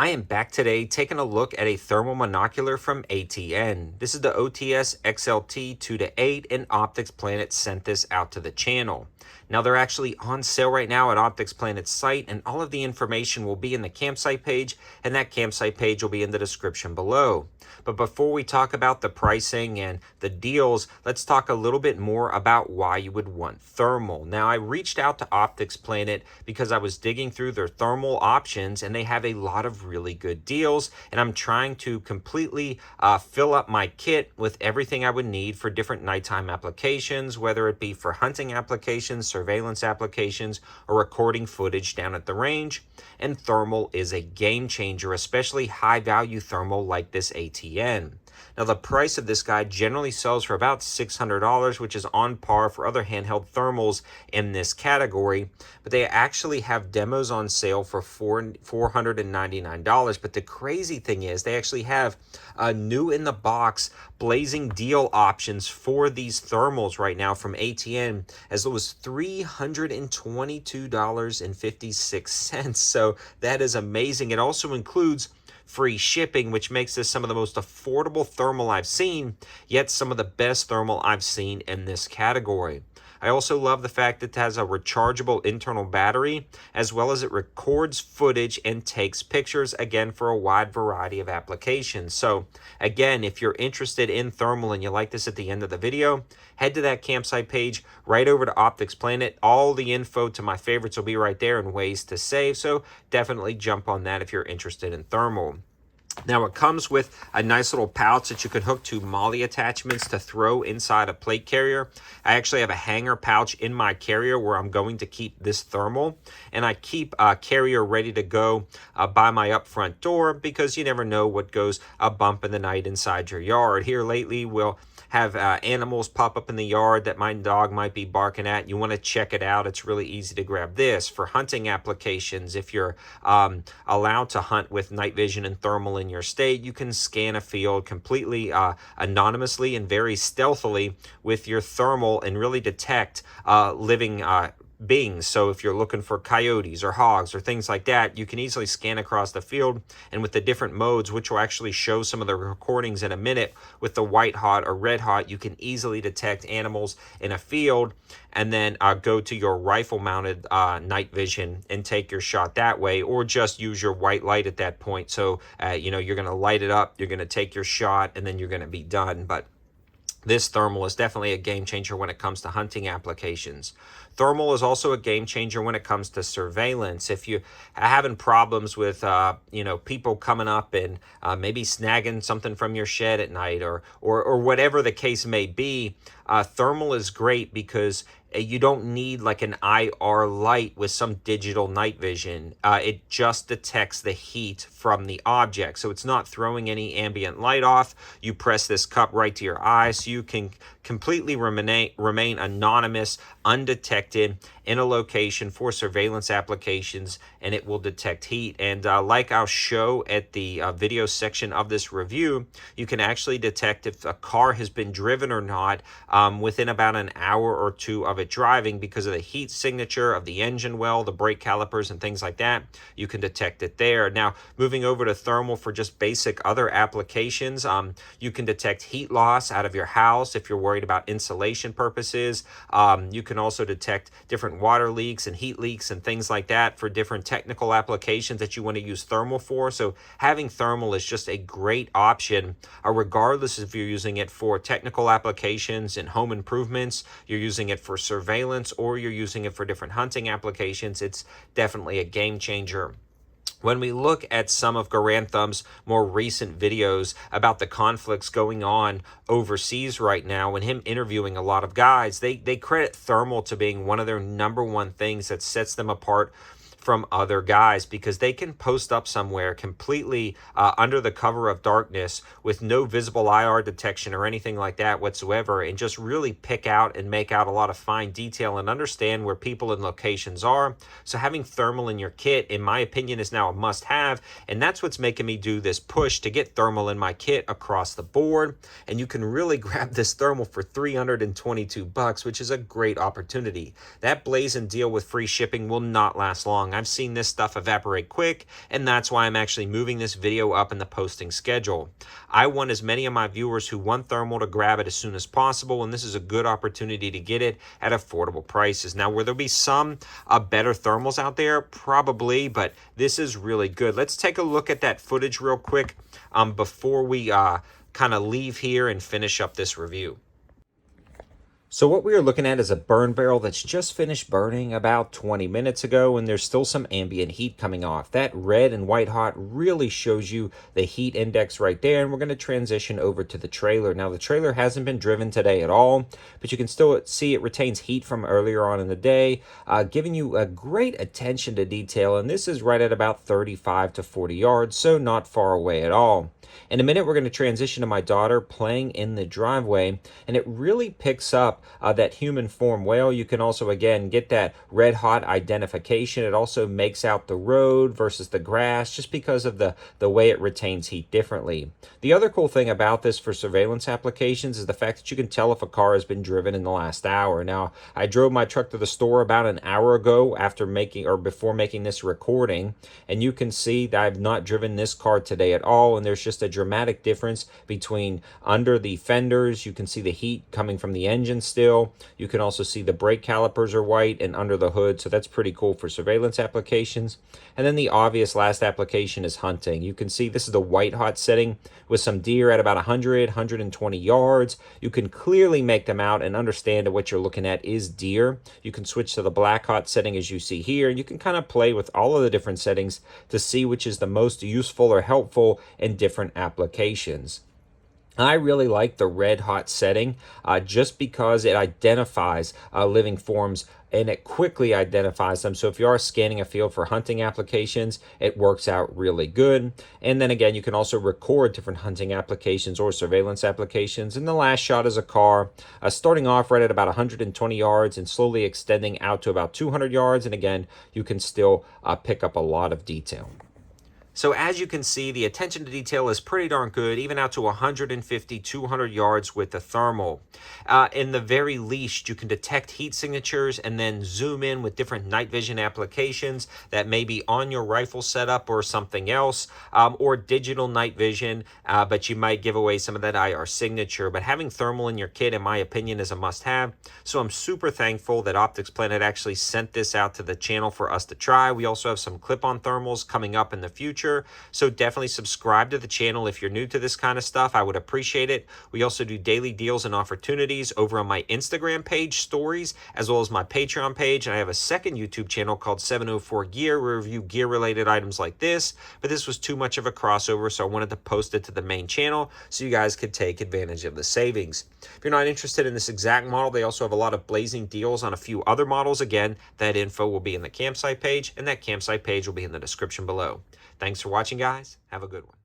I am back today taking a look at a thermal monocular from ATN. This is the OTS-XLT 2-8, and Optics Planet sent this out to the channel. Now they're actually on sale right now at Optics Planet's site, and all of the information will be in the campsite page, and that campsite page will be in the description below. But before we talk about the pricing and the deals, let's talk a little bit more about why you would want thermal. Now I reached out to Optics Planet because I was digging through their thermal options, and they have a lot of really good deals, and I'm trying to completely fill up my kit with everything I would need for different nighttime applications, whether it be for hunting applications, surveillance applications, or recording footage down at the range. And thermal is a game changer, especially high value thermal like this ATN. Now the price of this guy generally sells for about $600, which is on par for other handheld thermals in this category, but they actually have demos on sale for $499. But the crazy thing is they actually have new in the box blazing deal options for these thermals right now from ATN as low as $322.56. So that is amazing. It also includes free shipping, which makes this some of the most affordable thermal I've seen, yet some of the best thermal I've seen in this category. I also love the fact that it has a rechargeable internal battery, as well as it records footage and takes pictures, again, for a wide variety of applications. So again, if you're interested in thermal and you like this at the end of the video, head to that campsite page, right over to Optics Planet. All the info to my favorites will be right there and ways to save. So definitely jump on that if you're interested in thermal. Now it comes with a nice little pouch that you can hook to MOLLE attachments to throw inside a plate carrier. I actually have a hanger pouch in my carrier where I'm going to keep this thermal, and I keep a carrier ready to go by my up front door because you never know what goes a bump in the night inside your yard. Here lately we'll have animals pop up in the yard that my dog might be barking at. You want to check it out. It's really easy to grab this. For hunting applications, if you're allowed to hunt with night vision and thermal in your state, you can scan a field completely anonymously and very stealthily with your thermal and really detect living beings. So if you're looking for coyotes or hogs or things like that, you can easily scan across the field, and with the different modes, which will actually show some of the recordings in a minute, with the white hot or red hot, you can easily detect animals in a field, and then go to your rifle mounted night vision and take your shot that way, or just use your white light at that point. So you're going to light it up, you're going to take your shot, and then you're going to be done. But this thermal is definitely a game changer when it comes to hunting applications. Thermal is also a game changer when it comes to surveillance. If you are having problems with people coming up and maybe snagging something from your shed at night, or whatever the case may be, thermal is great because you don't need like an IR light with some digital night vision. It just detects the heat from the object. So it's not throwing any ambient light off. You press this cup right to your eye, so you can completely remain anonymous, undetected in a location for surveillance applications, and it will detect heat. And like I'll show at the video section of this review, you can actually detect if a car has been driven or not within about an hour or two of it driving, because of the heat signature of the engine well, the brake calipers, and things like that. You can detect it there. Now, moving over to thermal for just basic other applications, you can detect heat loss out of your house if you're worried about insulation purposes. You can also detect different water leaks and heat leaks and things like that for different technical applications that you want to use thermal for. So having thermal is just a great option, regardless if you're using it for technical applications and home improvements, you're using it for surveillance, or you're using it for different hunting applications. It's definitely a game changer. When we look at some of Garantham's more recent videos about the conflicts going on overseas right now, and him interviewing a lot of guys, they credit thermal to being one of their #1 things that sets them apart from other guys, because they can post up somewhere completely under the cover of darkness with no visible IR detection or anything like that whatsoever, and just really pick out and make out a lot of fine detail and understand where people and locations are. So having thermal in your kit, in my opinion, is now a must-have, and that's what's making me do this push to get thermal in my kit across the board. And you can really grab this thermal for $322, which is a great opportunity. That blazing deal with free shipping will not last long. long. I've seen this stuff evaporate quick, and that's why I'm actually moving this video up in the posting schedule. I want as many of my viewers who want thermal to grab it as soon as possible, and this is a good opportunity to get it at affordable prices. Now, will there be some better thermals out there? Probably, but this is really good. Let's take a look at that footage real quick before we kind of leave here and finish up this review. So what we are looking at is a burn barrel that's just finished burning about 20 minutes ago, and there's still some ambient heat coming off. That red and white hot really shows you the heat index right there, and we're going to transition over to the trailer. Now, the trailer hasn't been driven today at all, but you can still see it retains heat from earlier on in the day, giving you a great attention to detail, and this is right at about 35 to 40 yards, so not far away at all. In a minute, we're going to transition to my daughter playing in the driveway, and it really picks up that human form well. You can also, again, get that red hot identification. It also makes out the road versus the grass just because of the way it retains heat differently. The other cool thing about this for surveillance applications is the fact that you can tell if a car has been driven in the last hour. Now, I drove my truck to the store about an hour ago before making this recording, and you can see that I've not driven this car today at all, and there's just a dramatic difference between under the fenders. You can see the heat coming from the engine still. You can also see the brake calipers are white and under the hood, so that's pretty cool for surveillance applications. And then the obvious last application is hunting. You can see this is the white hot setting with some deer at about 120 yards. You can clearly make them out and understand that what you're looking at is deer. You can switch to the black hot setting as you see here, and you can kind of play with all of the different settings to see which is the most useful or helpful in different applications. I really like the red hot setting just because it identifies living forms and it quickly identifies them. So if you are scanning a field for hunting applications, it works out really good. And then again, you can also record different hunting applications or surveillance applications. And the last shot is a car starting off right at about 120 yards and slowly extending out to about 200 yards. And again, you can still pick up a lot of detail. So as you can see, the attention to detail is pretty darn good, even out to 150, 200 yards with the thermal. In the very least, you can detect heat signatures and then zoom in with different night vision applications that may be on your rifle setup or something else, or digital night vision, but you might give away some of that IR signature. But having thermal in your kit, in my opinion, is a must-have. So I'm super thankful that Optics Planet actually sent this out to the channel for us to try. We also have some clip-on thermals coming up in the future. So definitely subscribe to the channel if you're new to this kind of stuff. I would appreciate it. We also do daily deals and opportunities over on my Instagram page, stories, as well as my Patreon page. And I have a second YouTube channel called 704 Gear, where we review gear-related items like this. But this was too much of a crossover, so I wanted to post it to the main channel so you guys could take advantage of the savings. If you're not interested in this exact model, they also have a lot of blazing deals on a few other models. Again, that info will be in the campsite page, and that campsite page will be in the description below. Thanks for watching, guys. Have a good one.